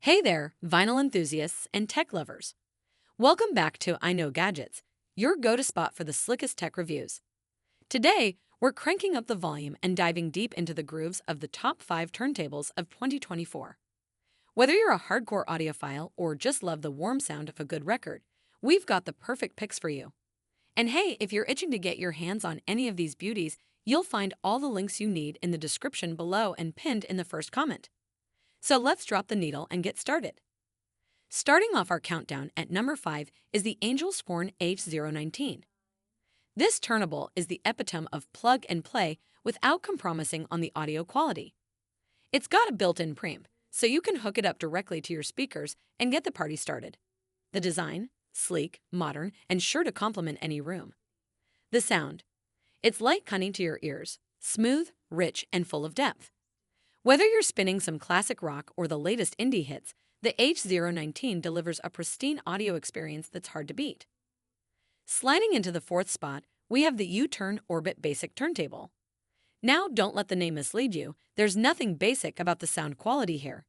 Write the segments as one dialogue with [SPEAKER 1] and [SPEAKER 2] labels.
[SPEAKER 1] Hey there, vinyl enthusiasts and tech lovers. Welcome back to I Know Gadgets, your go-to spot for the slickest tech reviews. Today, we're cranking up the volume and diving deep into the grooves of the top 5 turntables of 2024. Whether you're a hardcore audiophile or just love the warm sound of a good record, we've got the perfect picks for you. And hey, if you're itching to get your hands on any of these beauties, you'll find all the links you need in the description below and pinned in the first comment. So let's drop the needle and get started. Starting off our countdown at number 5 is the Angel's Horn H019. This turntable is the epitome of plug and play without compromising on the audio quality. It's got a built-in preamp, so you can hook it up directly to your speakers and get the party started. The design, sleek, modern, and sure to complement any room. The sound. It's light cunning to your ears, smooth, rich, and full of depth. Whether you're spinning some classic rock or the latest indie hits, the H019 delivers a pristine audio experience that's hard to beat. Sliding into the 4th spot, we have the U-Turn Orbit Basic Turntable. Now, don't let the name mislead you. There's nothing basic about the sound quality here.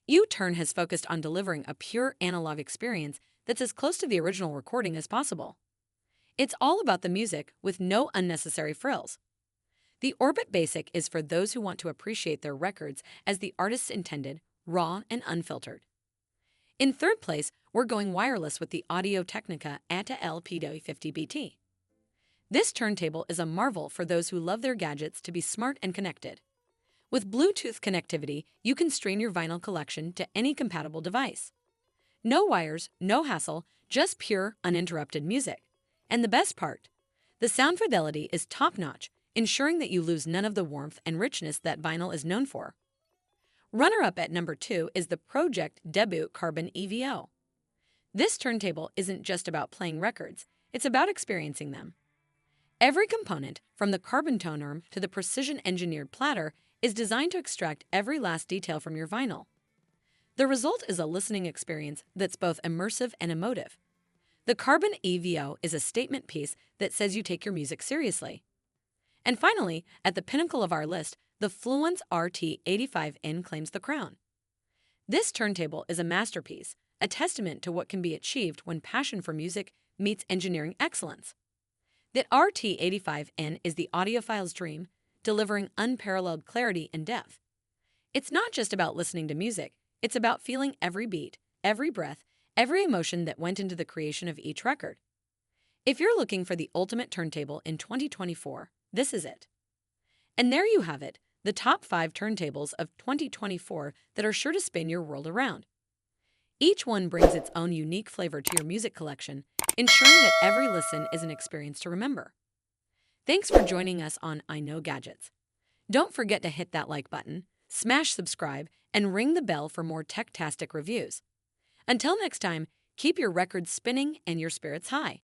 [SPEAKER 1] U-Turn has focused on delivering a pure analog experience that's as close to the original recording as possible. It's all about the music with no unnecessary frills. The Orbit Basic is for those who want to appreciate their records as the artists intended, raw and unfiltered. In 3rd place, we're going wireless with the Audio-Technica AT-LPW50BT. This turntable is a marvel for those who love their gadgets to be smart and connected. With Bluetooth connectivity, you can stream your vinyl collection to any compatible device. No wires, no hassle, just pure, uninterrupted music. And the best part, the sound fidelity is top-notch, ensuring that you lose none of the warmth and richness that vinyl is known for. Runner-up at number 2 is the Pro-Ject Debut Carbon EVO. This turntable isn't just about playing records, it's about experiencing them. Every component, from the carbon tone arm to the precision-engineered platter, is designed to extract every last detail from your vinyl. The result is a listening experience that's both immersive and emotive. The Carbon EVO is a statement piece that says you take your music seriously. And finally, at the pinnacle of our list, the Fluance RT85N claims the crown. This turntable is a masterpiece, a testament to what can be achieved when passion for music meets engineering excellence. The RT85N is the audiophile's dream, delivering unparalleled clarity and depth. It's not just about listening to music, it's about feeling every beat, every breath, every emotion that went into the creation of each record. If you're looking for the ultimate turntable in 2024, this is it. And there you have it, the top 5 turntables of 2024 that are sure to spin your world around. Each one brings its own unique flavor to your music collection, ensuring that every listen is an experience to remember. Thanks for joining us on I Know Gadgets. Don't forget to hit that like button, smash subscribe, and ring the bell for more tech-tastic reviews. Until next time, keep your records spinning and your spirits high.